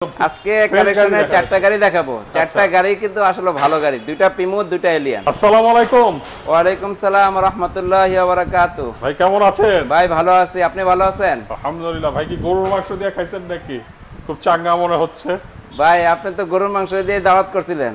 আজকে কালেকশনে চারটা গাড়ি দেখাবো। চারটা গাড়ি কিন্তু আসলে ভালো গাড়ি, দুইটা প্রিমো, দুইটা এলিয়ান। আসসালামু আলাইকুম। ওয়া আলাইকুম সালাম ওয়া রাহমাতুল্লাহি ওয়া বারাকাতুহু। ভাই কেমন আছেন? ভাই ভালো আছি, আপনি ভালো আছেন? আলহামদুলিল্লাহ। ভাই কি গরুর মাংস দিয়ে খাইছেন নাকি? খুব চাঙ্গা মনে হচ্ছে। ভাই আপনি তো গরুর মাংস দিয়ে দাওয়াত করছিলেন।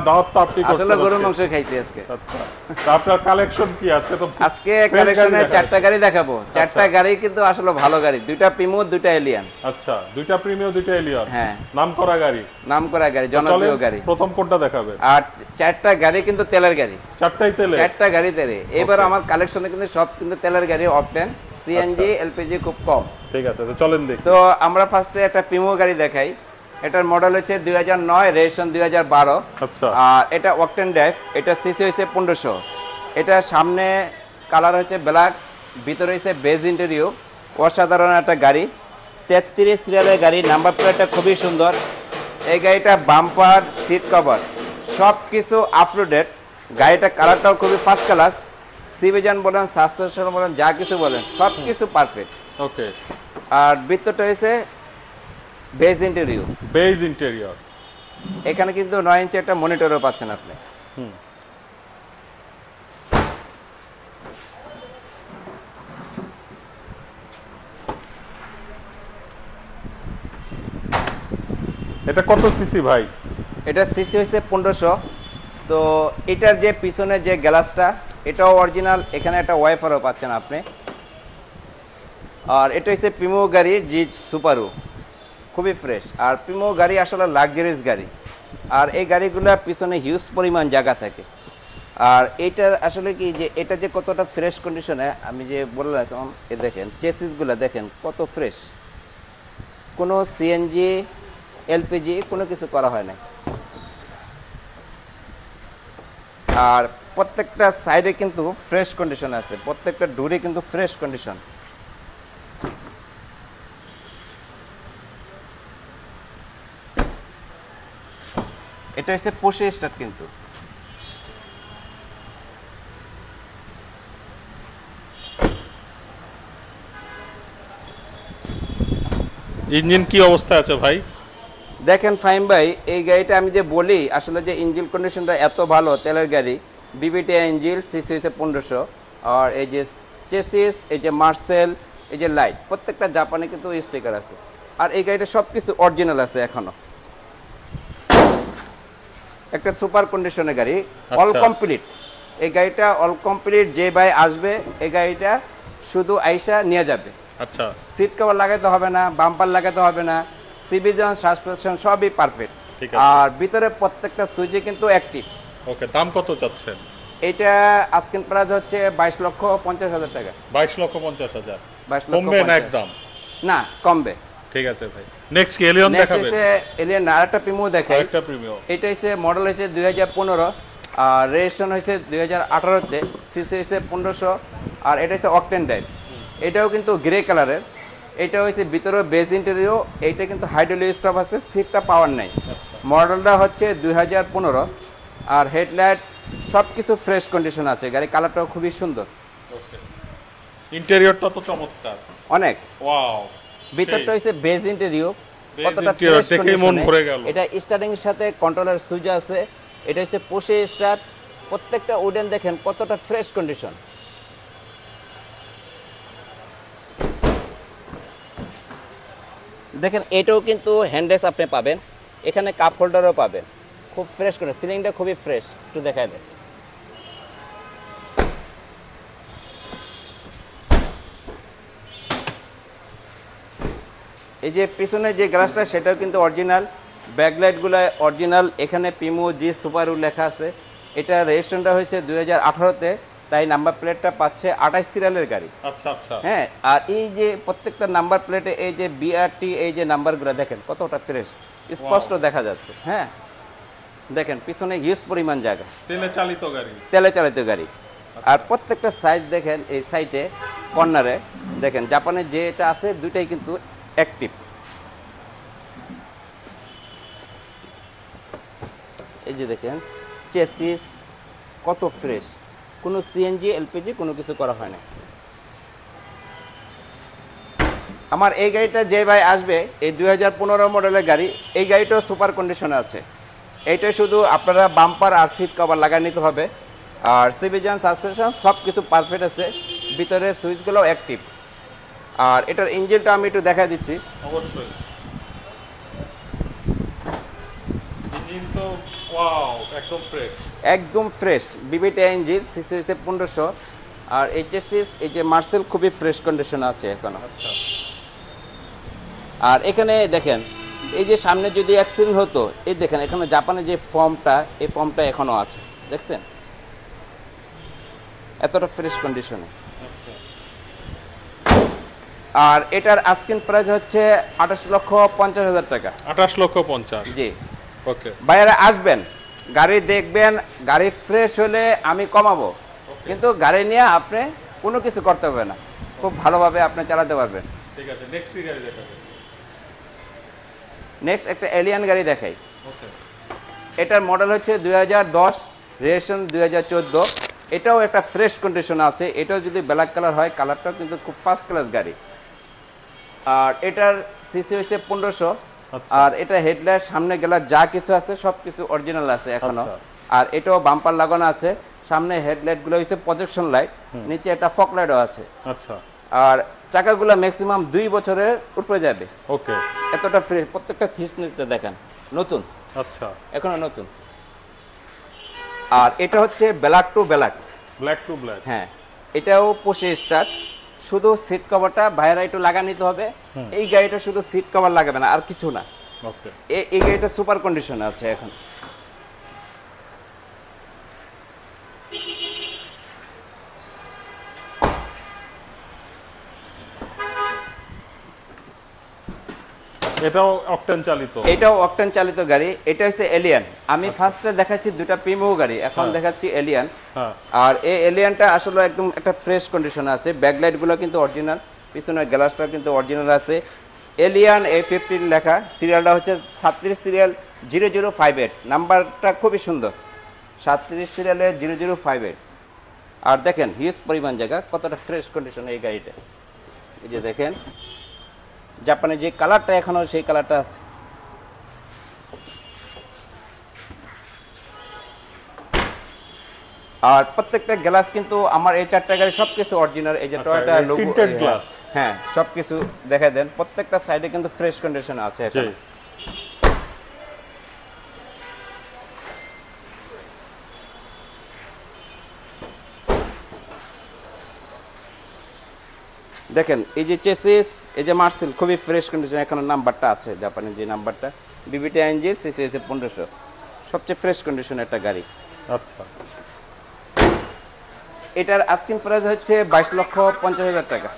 দাওয়াত তো আপনি করছেন। আসলে গরুর মাংস খাইছি আজকে। আচ্ছা, তো আপনার কালেকশন কি আছে? তো আজকে কালেকশনে চারটা গাড়ি দেখাবো। চারটা গাড়ি কিন্তু আসলে ভালো গাড়ি, দুইটা প্রিমো, দুইটা এলিয়ান। আচ্ছা, দুইটা প্রিমিয়াম, দুইটা এলিয়ন। হ্যাঁ, নামকরা গাড়ি। নামকরা গাড়ি, জনপ্রিয় গাড়ি। প্রথম কোনটা দেখাবেন? আর চারটা গাড়ি কিন্তু তেলের গাড়ি। চারটাই তেলে? চারটা গাড়ি তেলে। এবার আমার কালেকশনে কিন্তু সব কিন্তু তেলের গাড়ি, অপটেন, সিএনজি, এলপিজি খুব কম। ঠিক আছে, তো চলেন দেখি। তো আমরা ফার্স্টে একটা প্রিমো গাড়ি দেখাই। এটার মডেল হচ্ছে 2009, রেজিস্ট্রেশন 2012। আচ্ছা। আর এটা অকটেন ড্রাইভ, এটা সিসি হচ্ছে 1500। এটা সামনে কালার হচ্ছে ব্ল্যাক, ভিতরে হচ্ছে বেজ ইন্টেরিয়র। অসাধারণ একটা গাড়ি, 33 সিরিয়ালের গাড়ি। নাম্বার প্লেটটা খুবই সুন্দর। এই গাড়িটা বাম্পার, সিট কভার সব কিছু আপটুডেট। গাড়িটা কালারটাও খুবই ফার্স্ট ক্লাস। সিভিজন বলেন, সাসপেনশন বলেন, যা কিছু বলেন সব কিছু পারফেক্ট। ওকে। আর ভিতরটা হচ্ছে বেজ ইন্টেরিয়র। Beige interior. এখানে কিন্তু 9 ইঞ্চি একটা মনিটরও পাচ্ছেন আপনি। এটা কত সিসি ভাই? এটা সিসি হচ্ছে 1500। তো এটার যে পিছনে যে গ্লাসটা, এটাও অরিজিনাল। এখানে একটা ওয়াইফারও পাচ্ছেন আপনি। আর এটা হচ্ছে প্রিমো গাড়ি, জি সুপারু, খুবই ফ্রেশ। আর প্রিমো গাড়ি আসলে লাক্সারিয়াস গাড়ি। আর এই গাড়িগুলোর পিছনে হিউজ পরিমাণ জায়গা থাকে। আর এইটার আসলে কি যে এটা যে কতটা ফ্রেশ কন্ডিশনে, আমি যে বললাম, এ দেখেন চেসিসগুলো দেখেন কত ফ্রেশ। কোনো সিএনজি, এলপিজি কোনো কিছু করা হয় না। আর প্রত্যেকটা সাইডে কিন্তু ফ্রেশ কন্ডিশন আছে, প্রত্যেকটা ডোরে কিন্তু ফ্রেশ কন্ডিশন। এটা হচ্ছে পুশে স্টার্ট কিন্তু। ইঞ্জিন কি অবস্থা আছে ভাই? দেখেন ফাহিম ভাই, এই গাড়িটা আমি যে বলি আসলে যে ইঞ্জিন কন্ডিশনটা এত ভালো, তেলের গাড়ি, বিবিটি ইঞ্জিন, সিসি হচ্ছে 1500। আর এই যে চেসিস, এই যে মার্সেল, এই যে লাইট, প্রত্যেকটা জাপানে কিন্তু স্টিকার আছে। আর এই গাড়িটা সব কিছু অরিজিনাল আছে এখনো। একটা সুপার কন্ডিশনের গাড়ি, অল কমপ্লিট। এই গাড়িটা অল কমপ্লিট। যে ভাই আসবে এই গাড়িটা শুধু আইসা নিয়ে যাবে। আচ্ছা। সিট কভার লাগাতে হবে না, বাম্পার লাগাতে হবে না, সিভিজন, সাসপেনশন সবই পারফেক্ট। আর ভিতরে প্রত্যেকটা সুইচে কিন্তু অ্যাক্টিভ। ওকে, দাম কত চাচ্ছেন? এটা আজকের প্রাইস হচ্ছে 22,50,000 টাকা। 22,50,000। 22,50,000 কমবে না একদম? না, কমবে। ঠিক আছে ভাই। নেক্সট কি এলিয়ন দেখাবেন? নেক্সট এলিয়ন আরেকটা প্রিমিয়াম দেখাই। একটা প্রিমিয়াম। এটা হচ্ছে মডেল হচ্ছে 2015, আর রেজিস্ট্রেশন হচ্ছে 2018 তে, সিসি হচ্ছে 1500। আর এটা হচ্ছে অকটেন ড্রাইভ। এটাও কিন্তু গ্রে কালারের। এটা হচ্ছে ভিতরে বেজ ইন্টেরিয়র। এইটা কিন্তু হাইড্রোলিক স্টপ আছে, সিটটা পাওয়ার নাই। মডেলটা হচ্ছে 2015। আর হেডলাইট সব কিছু ফ্রেশ কন্ডিশন আছে। গাড়ি কালারটাও খুবই সুন্দর। ইন্টেরিয়রটা তো চমৎকার অনেক। ওয়াও। ভিতরটা হচ্ছে বেজ ইন্টেরিয়র, কতটা ইন্টেরিয়র ফ্রেশ দেখেই মন ভরে গেল। এটা স্টার্টিং এর সাথে কন্ট্রোলার সুইচ আছে। এটা হচ্ছে পুশে স্টার্ট। প্রত্যেকটা উডেন দেখেন কতটা ফ্রেশ কন্ডিশন। দেখেন এটাও কিন্তু হ্যান্ডরেস্ট আপনি পাবেন, এখানে কাপ হোল্ডারও পাবেন। খুব ফ্রেশ করে, সিলিংটা খুবই ফ্রেশ। একটু দেখায় দেয়। এই যে পিছনে যে গ্লাসটা সেটাও কিন্তু অরিজিনাল। ব্যাকলাইটগুলো অরিজিনাল। এখানে প্রিমো, জি সুপারু লেখা আছে। এটা রেজিস্ট্রেশনটা হয়েছে 2018-তে, তাই নাম্বার প্লেটটা পাচ্ছে 28 সিরিয়ালের গাড়ি। আচ্ছা আচ্ছা। হ্যাঁ, আর এই যে প্রত্যেকটা নাম্বার প্লেটে এই যে বিআরটি, এই যে নাম্বারগুলো দেখেন কতটা ফ্রেশ, স্পষ্ট দেখা যাচ্ছে। হ্যাঁ, দেখেন পিছনে হিউজ পরিমাণ জায়গা। তেলে চালিত গাড়ি। তেলে চালিত গাড়ি। আর প্রত্যেকটা সাইজ দেখেন, এই সাইডে কর্নারে দেখেন জাপানের যে এটা আছে দুইটাই কিন্তু অ্যাক্টিভ। এই যে দেখেন চেসিস কত ফ্রেশ, কোনো সিএনজি, এলপিজি কোনো কিছু করা হয় না। আমার এই গাড়িটা যে ভাই আসবে এই 2015 মডেলের গাড়ি, এই গাড়িটাও সুপার কন্ডিশনে আছে। এইটা শুধু আপনারা বাম্পার আর সিট কভার লাগাই নিতে হবে। আর সিভিজন সাসপেনশন সব কিছু পারফেক্ট আছে, ভিতরে সুইচগুলো অ্যাক্টিভ। আর এটার ইঞ্জিনটা আমি একটু দেখা দিচ্ছি। অবশ্যই ইঞ্জিন তো ওয়াও, একদম ফ্রেশ। একদম ফ্রেশ বিবিটা ইঞ্জিন, সিসি হচ্ছে 1500। আর এইচএসএস এই যে মার্সেল খুবই ফ্রেশ কন্ডিশনে আছে এখনো। আচ্ছা, আর এখানে দেখেন এই যে সামনে যদি অ্যাক্সিডেন্ট হতো, এই দেখেন এখানে জাপানের যে ফর্মটা, এই ফর্মটা এখনো আছে, দেখছেন এতটা ফ্রেশ কন্ডিশনে। আচ্ছা। আর এটার আস্কিং প্রাইস হচ্ছে 28,50,000 টাকা। 28,50,000। জি, ওকে। বাইরে আসবেন, গাড়ি দেখবেন, গাড়ি ফ্রেশ হলে আমি কমাবো, কিন্তু গাড়ি নিয়ে আপনি কোনো কিছু করতে হবে না, খুব ভালোভাবে আপনি চালাতে পারবেন। ঠিক আছে, নেক্সট কি গাড়ি দেখাবেন? নেক্সট একটা এলিয়ান গাড়ি দেখাই। ওকে। এটার মডেল হচ্ছে 2010, রেজিস্ট্রেশন 2014। এটাও একটা ফ্রেশ কন্ডিশন আছে। এটাও যদি ব্ল্যাক কালার হয়, কালারটাও কিন্তু খুব ফার্স্ট ক্লাস গাড়ি। আর এটার সিসি হচ্ছে 1500। আর এটা হেডলাইট, সামনে গেলার যা কিছু আছে সব কিছু অরিজিনাল আছে এখনো। আর এটাও বাম্পার লাগানো আছে, সামনে হেডলাইটগুলো হচ্ছে প্রজেকশন লাইট, নিচে একটা ফগ লাইটও আছে। আচ্ছা। আর চাকাগুলো ম্যাক্সিমাম 2 বছরের উপরে যাবে। ওকে। এতটা ফ্রেশ, প্রত্যেকটা থিসনেসটা দেখেন নতুন, আচ্ছা, এখনো নতুন। আর এটা হচ্ছে black to black. Black to black. হ্যাঁ, এটাও 25 স্টার। শুধু সিট কভারটা বাইরে একটু লাগা নিতে হবে। এই গাড়িটা শুধু সিট কভার লাগাবে না, আর কিছু না। ওকে। এই গাড়িটা সুপার কন্ডিশনে আছে এখন। এটাও অকটেন চালিত? এটাও অকটেন চালিত গাড়ি। এটা হচ্ছে এলিয়ান। আমি ফার্স্টে দেখাচ্ছি দুটা প্রিমো গাড়ি, এখন দেখাচ্ছি এলিয়ান। আর এই এলিয়ানটা আসলে একদম একটা ফ্রেশ কন্ডিশনে আছে। ব্যাকলাইটগুলো কিন্তু অরিজিনাল, পিছনের গ্লাসটা কিন্তু অরিজিনাল আছে। এলিয়ান A15 লেখা, সিরিয়ালটা হচ্ছে 37 সিরিয়াল 0058। নাম্বারটা খুবই সুন্দর, 37 সিরিয়ালে 0058। আর দেখেন হিউজ পরিমাণ জায়গা, কতটা ফ্রেশ কন্ডিশনে এই গাড়িটা। এই যে দেখেন জাপানে যে কালারটা এখনো সেই কালারটা আছে। আর প্রত্যেকটা গ্লাস কিন্তু আমার এই 4টা গাড়ি সবকিছু অরিজিনাল। এই যে টয়োটা লোগো, টিন্টেড গ্লাস। হ্যাঁ সবকিছু দেখা দেন, প্রত্যেকটা সাইডে কিন্তু ফ্রেশ কন্ডিশনে আছে এখন। দেখেন এই যে চেসিস, এই যে মার্সেল খুবই ফ্রেশ কন্ডিশন, এখনো নাম্বারটা আছে জাপানের যে নাম্বারটা, বিবিটি ইঞ্জিন, সিসি হচ্ছে 1500। সবচেয়ে ফ্রেশ কন্ডিশনের একটা গাড়ি। আচ্ছা। এটার আস্কিং প্রাইস হচ্ছে 22,50,000 টাকা।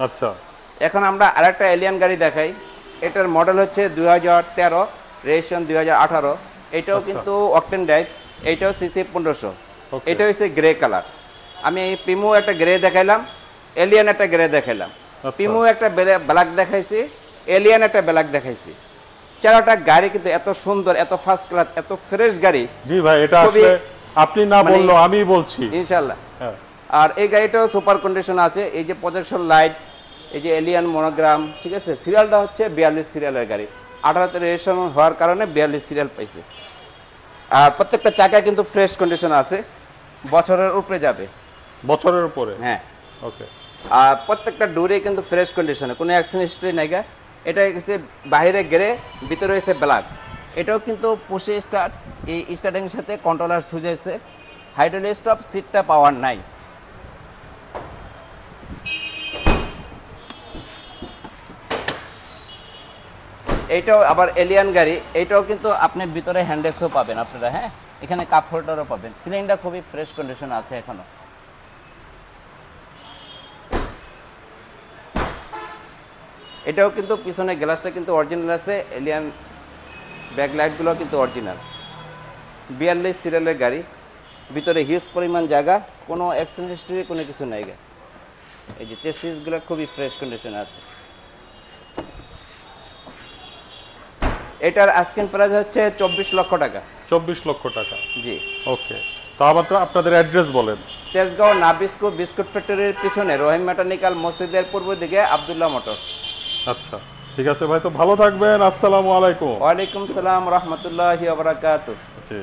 আচ্ছা। এখন আমরা আরেকটা এলিয়ান গাড়ি দেখাই। এটার মডেল হচ্ছে 2013, রেজিস্ট্রেশন 2018। এটাও কিন্তু অকটেন ড্রাইভ, এইটাও সিসি 1500। এটা হচ্ছে গ্রে কালার। আমি এই প্রিমো একটা গ্রে দেখাইলাম, এলিয়ান একটা গ্রে দেখাইলাম। প্রিমো একটা ব্ল্যাক দেখাইছি, এলিয়ান একটা ব্ল্যাক দেখাইছি। চারটা গাড়ি কিন্তু এত সুন্দর, এত ফার্স্ট ক্লাস, এত ফ্রেশ গাড়ি। জি ভাই, এটা আসলে আপনি না বললো আমি বলছি ইনশাআল্লাহ। আর এই গাড়িটাও সুপার কন্ডিশন আছে। এই যে প্রজেকশন লাইট, এই যে এলিয়ান মনোগ্রাম, ঠিক আছে। সিরিয়ালটা হচ্ছে 42 সিরিয়ালের গাড়ি, 18তে রেজিস্ট্রেশন হওয়ার কারণে 42 সিরিয়াল পাইছে। আর প্রত্যেকটা চাকা কিন্তু ফ্রেশ কন্ডিশন আছে, বছরের উপরে যাবে। বছরের উপরে? হ্যাঁ। ওকে। আর প্রত্যেকটা ডোরে কিন্তু ফ্রেশ কন্ডিশনে, কোনো অ্যাক্সিডেন্ট হিস্ট্রি নাই। এটা হচ্ছে বাইরে গ্রে, ভিতরে হচ্ছে ব্ল্যাক। এটাও কিন্তু 25 স্টার। এই স্টার্টিংয়ের সাথে কন্ট্রোলার সুইচ আছে। হাইড্রোলিক স্টপ, সিটটা পাওয়ার নাই। এইটাও আবার এলিয়ান গাড়ি। এইটাও কিন্তু আপনি ভিতরে হ্যান্ডেক্সও পাবেন আপনারা। হ্যাঁ, এখানে কাপ হোল্ডারও পাবেন। সিলিংটা খুবই ফ্রেশ কন্ডিশন আছে এখনো। এটাও কিন্তু পিছনে গ্লাসটা কিন্তু অরিজিনাল আছে। এলিয়ান ব্যাকলাইটগুলো কিন্তু অরিজিনাল। 42 সিরিয়ালের গাড়ি, ভিতরে হিউজ পরিমাণ জায়গা, কোনো অ্যাক্সিডেন্ট হিস্ট্রি কোনো কিছু নাই। এই যে চেসিসগুলো খুবই ফ্রেশ কন্ডিশনে আছে। এটার আস্কিং প্রাইস হচ্ছে 24 লক্ষ টাকা। 24 লক্ষ টাকা? জি। ওকে। তো আবার আপনাদের অ্যাড্রেস বলেন। তেজগাঁও নাবিস্কো বিস্কুট ফ্যাক্টরির পিছনে রহিম মেকানিক্যাল মসজিদের পূর্ব দিকে আব্দুল্লাহ মোটরস। আচ্ছা ঠিক আছে ভাই, তো ভালো থাকবেন। আসসালামু আলাইকুম। ওয়ালাইকুম সালাম রহমতুল্লাহি ওয়া বারাকাতুহু। জি।